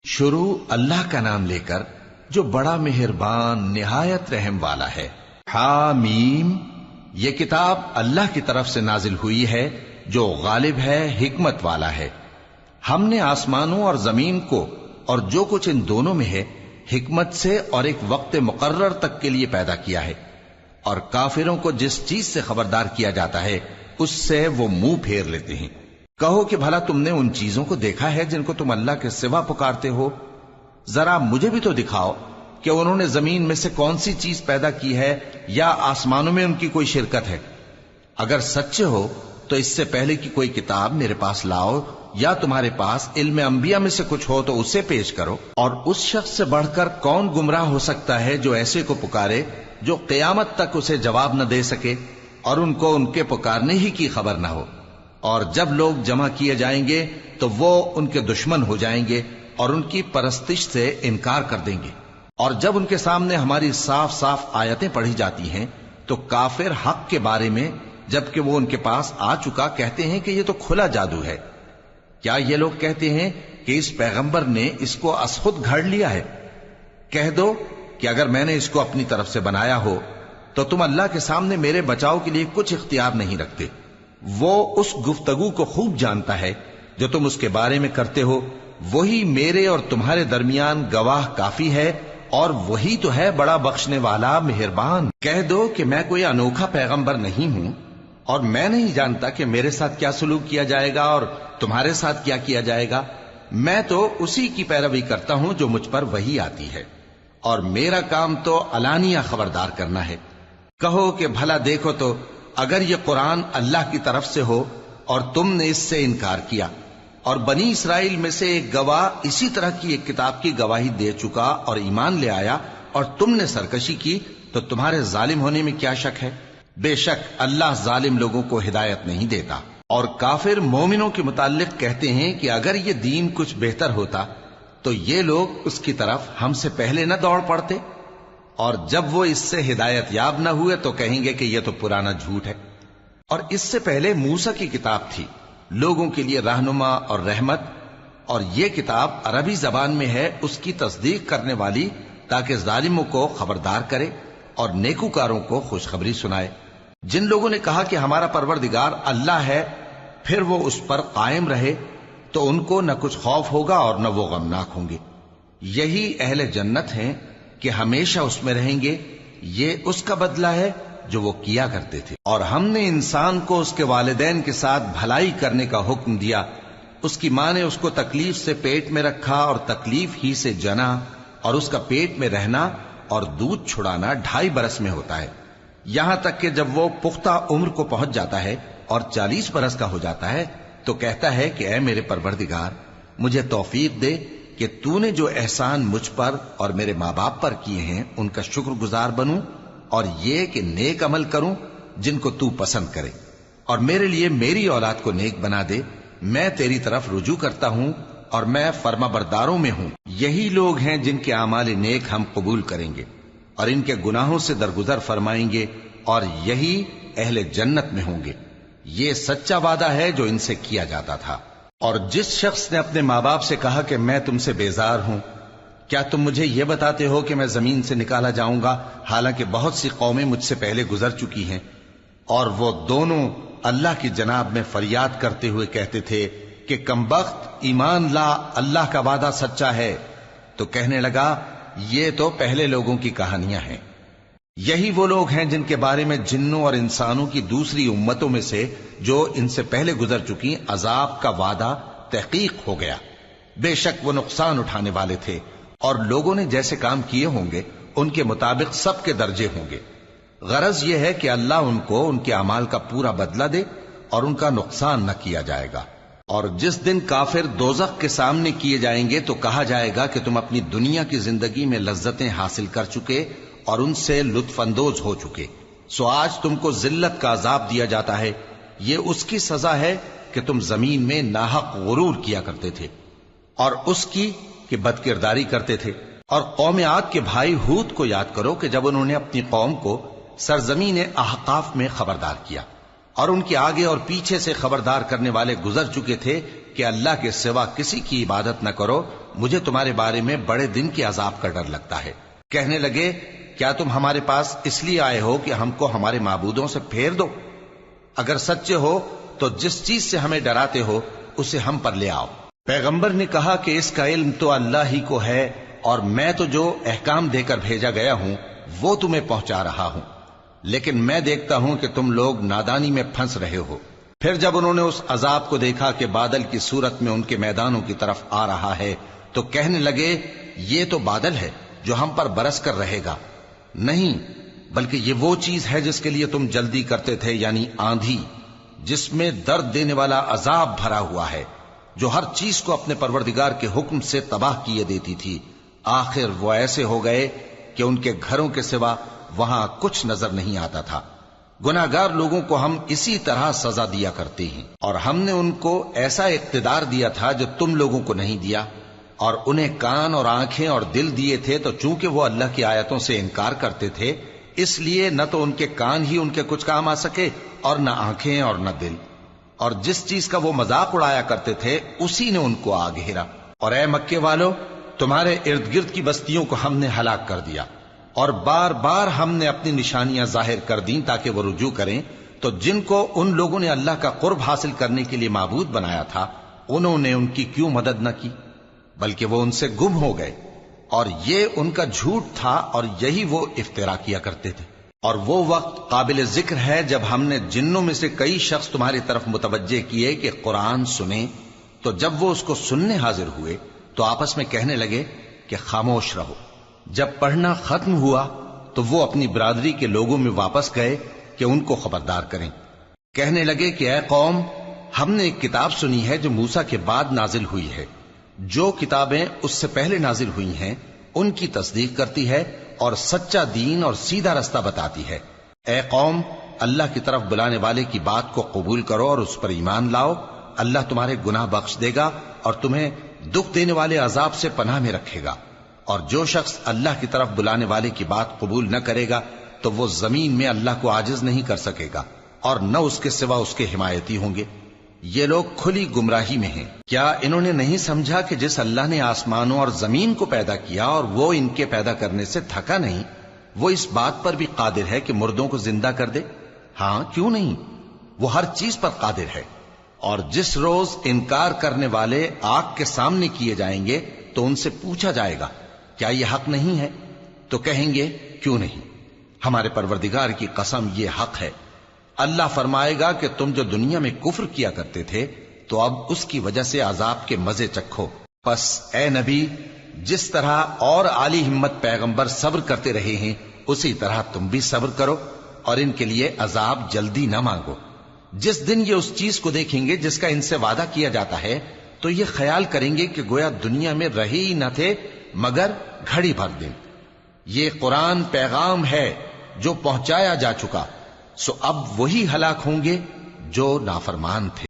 شروع اللہ کا نام لے کر جو بڑا مہربان نہایت رحم والا ہے۔ حامیم، یہ کتاب اللہ کی طرف سے نازل ہوئی ہے جو غالب ہے، حکمت والا ہے۔ ہم نے آسمانوں اور زمین کو اور جو کچھ ان دونوں میں ہے حکمت سے اور ایک وقت مقرر تک کے لیے پیدا کیا ہے، اور کافروں کو جس چیز سے خبردار کیا جاتا ہے اس سے وہ منہ پھیر لیتے ہیں۔ کہو کہ بھلا تم نے ان چیزوں کو دیکھا ہے جن کو تم اللہ کے سوا پکارتے ہو؟ ذرا مجھے بھی تو دکھاؤ کہ انہوں نے زمین میں سے کون سی چیز پیدا کی ہے یا آسمانوں میں ان کی کوئی شرکت ہے؟ اگر سچے ہو تو اس سے پہلے کی کوئی کتاب میرے پاس لاؤ، یا تمہارے پاس علم انبیاء میں سے کچھ ہو تو اسے پیش کرو۔ اور اس شخص سے بڑھ کر کون گمراہ ہو سکتا ہے جو ایسے کو پکارے جو قیامت تک اسے جواب نہ دے سکے اور ان کو ان کے پکارنے ہی کی خبر نہ ہو۔ اور جب لوگ جمع کیے جائیں گے تو وہ ان کے دشمن ہو جائیں گے اور ان کی پرستش سے انکار کر دیں گے۔ اور جب ان کے سامنے ہماری صاف صاف آیتیں پڑھی جاتی ہیں تو کافر حق کے بارے میں جبکہ وہ ان کے پاس آ چکا کہتے ہیں کہ یہ تو کھلا جادو ہے۔ کیا یہ لوگ کہتے ہیں کہ اس پیغمبر نے اس کو از خود گھڑ لیا ہے؟ کہہ دو کہ اگر میں نے اس کو اپنی طرف سے بنایا ہو تو تم اللہ کے سامنے میرے بچاؤ کے لیے کچھ اختیار نہیں رکھتے۔ وہ اس گفتگو کو خوب جانتا ہے جو تم اس کے بارے میں کرتے ہو، وہی میرے اور تمہارے درمیان گواہ کافی ہے، اور وہی تو ہے بڑا بخشنے والا مہربان۔ کہہ دو کہ میں کوئی انوکھا پیغمبر نہیں ہوں، اور میں نہیں جانتا کہ میرے ساتھ کیا سلوک کیا جائے گا اور تمہارے ساتھ کیا کیا جائے گا۔ میں تو اسی کی پیروی کرتا ہوں جو مجھ پر وحی آتی ہے، اور میرا کام تو علانیہ خبردار کرنا ہے۔ کہو کہ بھلا دیکھو تو اگر یہ قرآن اللہ کی طرف سے ہو اور تم نے اس سے انکار کیا، اور بنی اسرائیل میں سے ایک گواہ اسی طرح کی ایک کتاب کی گواہی دے چکا اور ایمان لے آیا، اور تم نے سرکشی کی، تو تمہارے ظالم ہونے میں کیا شک ہے؟ بے شک اللہ ظالم لوگوں کو ہدایت نہیں دیتا۔ اور کافر مومنوں کے متعلق کہتے ہیں کہ اگر یہ دین کچھ بہتر ہوتا تو یہ لوگ اس کی طرف ہم سے پہلے نہ دوڑ پڑتے، اور جب وہ اس سے ہدایت یاب نہ ہوئے تو کہیں گے کہ یہ تو پرانا جھوٹ ہے۔ اور اس سے پہلے موسیٰ کی کتاب تھی، لوگوں کے لیے رہنما اور رحمت، اور یہ کتاب عربی زبان میں ہے اس کی تصدیق کرنے والی، تاکہ ظالموں کو خبردار کرے اور نیکوکاروں کو خوشخبری سنائے۔ جن لوگوں نے کہا کہ ہمارا پروردگار اللہ ہے، پھر وہ اس پر قائم رہے تو ان کو نہ کچھ خوف ہوگا اور نہ وہ غمناک ہوں گے۔ یہی اہل جنت ہیں کہ ہمیشہ اس میں رہیں گے، یہ اس کا بدلہ ہے جو وہ کیا کرتے تھے۔ اور ہم نے انسان کو اس کے والدین کے ساتھ بھلائی کرنے کا حکم دیا۔ اس کی ماں نے اس کو تکلیف سے پیٹ میں رکھا اور تکلیف ہی سے جنا، اور اس کا پیٹ میں رہنا اور دودھ چھڑانا 2.5 برس میں ہوتا ہے، یہاں تک کہ جب وہ پختہ عمر کو پہنچ جاتا ہے اور 40 برس کا ہو جاتا ہے تو کہتا ہے کہ اے میرے پروردگار، مجھے توفیق دے کہ تو نے جو احسان مجھ پر اور میرے ماں باپ پر کیے ہیں ان کا شکر گزار بنوں، اور یہ کہ نیک عمل کروں جن کو تو پسند کرے، اور میرے لیے میری اولاد کو نیک بنا دے۔ میں تیری طرف رجوع کرتا ہوں اور میں فرما برداروں میں ہوں۔ یہی لوگ ہیں جن کے اعمال نیک ہم قبول کریں گے اور ان کے گناہوں سے درگزر فرمائیں گے، اور یہی اہل جنت میں ہوں گے۔ یہ سچا وعدہ ہے جو ان سے کیا جاتا تھا۔ اور جس شخص نے اپنے ماں باپ سے کہا کہ میں تم سے بیزار ہوں، کیا تم مجھے یہ بتاتے ہو کہ میں زمین سے نکالا جاؤں گا، حالانکہ بہت سی قومیں مجھ سے پہلے گزر چکی ہیں؟ اور وہ دونوں اللہ کی جناب میں فریاد کرتے ہوئے کہتے تھے کہ کمبخت، ایمان لا، اللہ کا وعدہ سچا ہے۔ تو کہنے لگا یہ تو پہلے لوگوں کی کہانیاں ہیں۔ یہی وہ لوگ ہیں جن کے بارے میں جنوں اور انسانوں کی دوسری امتوں میں سے جو ان سے پہلے گزر چکی عذاب کا وعدہ تحقیق ہو گیا۔ بے شک وہ نقصان اٹھانے والے تھے، اور لوگوں نے جیسے کام کیے ہوں گے ان کے مطابق سب کے درجے ہوں گے۔ غرض یہ ہے کہ اللہ ان کو ان کے اعمال کا پورا بدلہ دے اور ان کا نقصان نہ کیا جائے گا۔ اور جس دن کافر دوزخ کے سامنے کیے جائیں گے تو کہا جائے گا کہ تم اپنی دنیا کی زندگی میں لذتیں حاصل کر چکے اور ان سے لطف اندوز ہو چکے، سو آج تم کو ذلت کا عذاب دیا جاتا ہے۔ یہ اس کی سزا ہے کہ تم زمین میں ناحق غرور کیا کرتے تھے، اور اس کی کہ بد کرداری کرتے تھے۔ اور قوم عاد کے بھائی ہود کو یاد کرو کہ جب انہوں نے اپنی قوم کو سرزمین احقاف میں خبردار کیا اور ان کے آگے اور پیچھے سے خبردار کرنے والے گزر چکے تھے کہ اللہ کے سوا کسی کی عبادت نہ کرو، مجھے تمہارے بارے میں بڑے دن کے عذاب کا ڈر لگتا ہے۔ کہنے لگے کیا تم ہمارے پاس اس لیے آئے ہو کہ ہم کو ہمارے معبودوں سے پھیر دو؟ اگر سچے ہو تو جس چیز سے ہمیں ڈراتے ہو اسے ہم پر لے آؤ۔ پیغمبر نے کہا کہ اس کا علم تو اللہ ہی کو ہے، اور میں تو جو احکام دے کر بھیجا گیا ہوں وہ تمہیں پہنچا رہا ہوں، لیکن میں دیکھتا ہوں کہ تم لوگ نادانی میں پھنس رہے ہو۔ پھر جب انہوں نے اس عذاب کو دیکھا کہ بادل کی صورت میں ان کے میدانوں کی طرف آ رہا ہے تو کہنے لگے یہ تو بادل ہے جو ہم پر برس کر رہے گا، نہیں بلکہ یہ وہ چیز ہے جس کے لیے تم جلدی کرتے تھے، یعنی آندھی، جس میں درد دینے والا عذاب بھرا ہوا ہے، جو ہر چیز کو اپنے پروردگار کے حکم سے تباہ کیے دیتی تھی۔ آخر وہ ایسے ہو گئے کہ ان کے گھروں کے سوا وہاں کچھ نظر نہیں آتا تھا۔ گناہگار لوگوں کو ہم اسی طرح سزا دیا کرتے ہیں، اور ہم نے ان کو ایسا اقتدار دیا تھا جو تم لوگوں کو نہیں دیا، اور انہیں کان اور آنکھیں اور دل دیے تھے، تو چونکہ وہ اللہ کی آیتوں سے انکار کرتے تھے اس لیے نہ تو ان کے کان ہی ان کے کچھ کام آ سکے اور نہ آنکھیں اور نہ دل، اور جس چیز کا وہ مذاق اڑایا کرتے تھے اسی نے ان کو آ گھیرا۔ اور اے مکے والو، تمہارے ارد گرد کی بستیوں کو ہم نے ہلاک کر دیا، اور بار بار ہم نے اپنی نشانیاں ظاہر کر دیں تاکہ وہ رجوع کریں، تو جن کو ان لوگوں نے اللہ کا قرب حاصل کرنے کے لیے معبود بنایا تھا انہوں نے ان کی کیوں مدد نہ کی، بلکہ وہ ان سے گم ہو گئے، اور یہ ان کا جھوٹ تھا اور یہی وہ افترا کیا کرتے تھے۔ اور وہ وقت قابل ذکر ہے جب ہم نے جنوں میں سے کئی شخص تمہاری طرف متوجہ کیے کہ قرآن سنیں، تو جب وہ اس کو سننے حاضر ہوئے تو آپس میں کہنے لگے کہ خاموش رہو۔ جب پڑھنا ختم ہوا تو وہ اپنی برادری کے لوگوں میں واپس گئے کہ ان کو خبردار کریں۔ کہنے لگے کہ اے قوم، ہم نے ایک کتاب سنی ہے جو موسیٰ کے بعد نازل ہوئی ہے، جو کتابیں اس سے پہلے نازل ہوئی ہیں ان کی تصدیق کرتی ہے اور سچا دین اور سیدھا رستہ بتاتی ہے۔ اے قوم، اللہ کی طرف بلانے والے کی بات کو قبول کرو اور اس پر ایمان لاؤ، اللہ تمہارے گناہ بخش دے گا اور تمہیں دکھ دینے والے عذاب سے پناہ میں رکھے گا۔ اور جو شخص اللہ کی طرف بلانے والے کی بات قبول نہ کرے گا تو وہ زمین میں اللہ کو عاجز نہیں کر سکے گا، اور نہ اس کے سوا اس کے حمایتی ہوں گے۔ یہ لوگ کھلی گمراہی میں ہیں۔ کیا انہوں نے نہیں سمجھا کہ جس اللہ نے آسمانوں اور زمین کو پیدا کیا اور وہ ان کے پیدا کرنے سے تھکا نہیں، وہ اس بات پر بھی قادر ہے کہ مردوں کو زندہ کر دے؟ ہاں، کیوں نہیں، وہ ہر چیز پر قادر ہے۔ اور جس روز انکار کرنے والے آگ کے سامنے کیے جائیں گے تو ان سے پوچھا جائے گا کیا یہ حق نہیں ہے؟ تو کہیں گے کیوں نہیں، ہمارے پروردگار کی قسم یہ حق ہے۔ اللہ فرمائے گا کہ تم جو دنیا میں کفر کیا کرتے تھے تو اب اس کی وجہ سے عذاب کے مزے چکھو۔ پس اے نبی، جس طرح اور عالی ہمت پیغمبر صبر کرتے رہے ہیں اسی طرح تم بھی صبر کرو، اور ان کے لیے عذاب جلدی نہ مانگو۔ جس دن یہ اس چیز کو دیکھیں گے جس کا ان سے وعدہ کیا جاتا ہے تو یہ خیال کریں گے کہ گویا دنیا میں رہے ہی نہ تھے مگر گھڑی بھر دن۔ یہ قرآن پیغام ہے جو پہنچایا جا چکا، سو اب وہی ہلاک ہوں گے جو نافرمان تھے۔